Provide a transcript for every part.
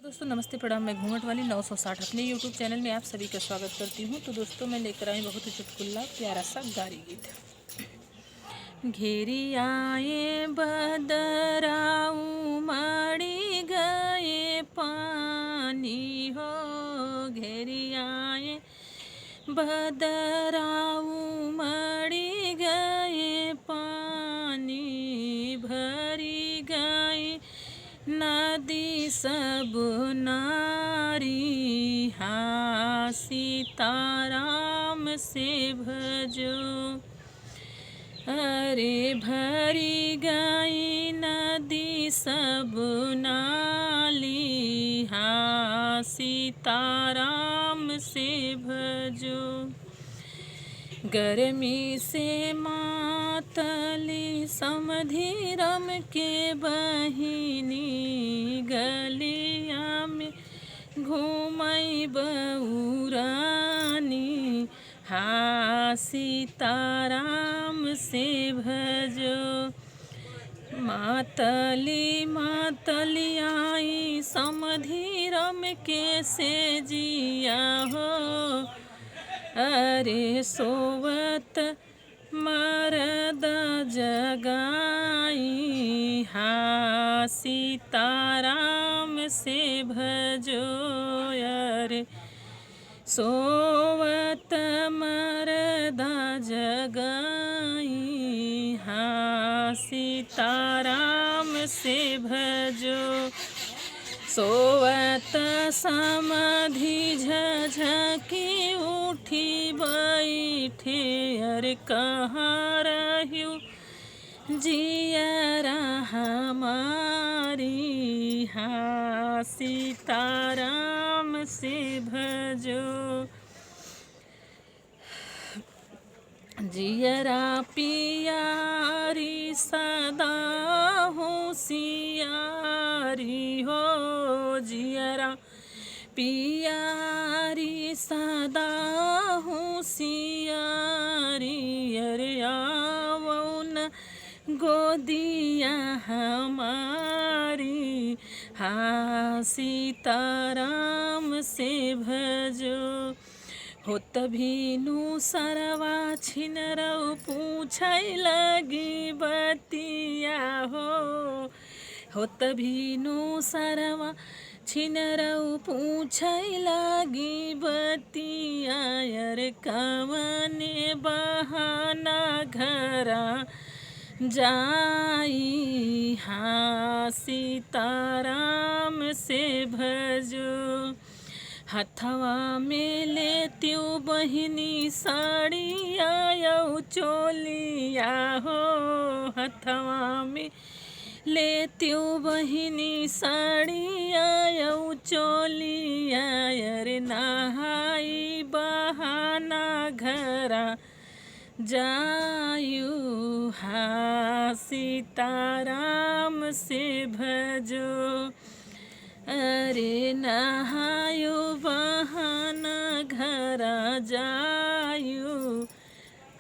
दोस्तों नमस्ते प्रणाम। मैं घूंघट वाली 960 अपने यूट्यूब चैनल में आप सभी का स्वागत करती हूँ। तो दोस्तों मैं लेकर आई बहुत ही चुटकुला प्यारा सा गारी गीत। घेरी आए बदराऊ मड़ी गए पानी हो, घेरी आए बदराऊ मड़ी गए पानी, भरी गई नदी सब नारी, हाँ सीताराम से भजो। अरे भरी गई नदी सब नाली, हाँ सीताराम से भजो। गर्मी से मातली समधि रम के बहिनी, गलिया में घूमई बहुरानी, हाँ सीताराम से भजो। मातली मातली आई समधि रम के से जिया हो, अरे सोवत मरद जगाई, हाँ सीताराम से भजो। अरे सोवत मरद जगाई, हाँ सीताराम से भजो। सोवत समधि झझकी उठी बैठे, अरे कहाँ रह्यू जियरा हमारी, हाँ सीताराम से भजो। जियरा पियारी सदा होशियारी हो, जियरा पियारी सदा होशियारी, अरे आवो न गोदिया हमारी, हाँ सीताराम से भजो। हो तभी नु सरवा छिनरऊ पूछै लगी बतिया हो तभी नु सरवा छिनरऊ पूछै लगी बतिया, अरे कवने बहाना घरा जाई, हाँ सीताराम से भजो। हथवा में लेत्यू बहिनी साड़ी आयऊ चोलिया हो, हथवा में लेत्यू बहिनी साड़ी आयऊ चोलिया, अरे नहाई बहाना घरा जायू, हाँ सीताराम से भजो। अरे नहायो बहाना घरा जायू,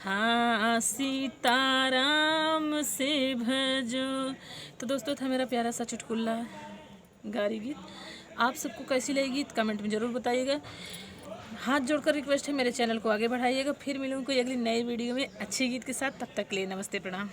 हाँ सीताराम से भजो। तो दोस्तों था मेरा प्यारा सा चुटकुला गारी गीत। आप सबको कैसी लगी गीत कमेंट में ज़रूर बताइएगा। हाथ जोड़कर रिक्वेस्ट है मेरे चैनल को आगे बढ़ाइएगा। फिर मिलूँगी कोई अगली नई वीडियो में अच्छी गीत के साथ। तब तक के लिए नमस्ते प्रणाम।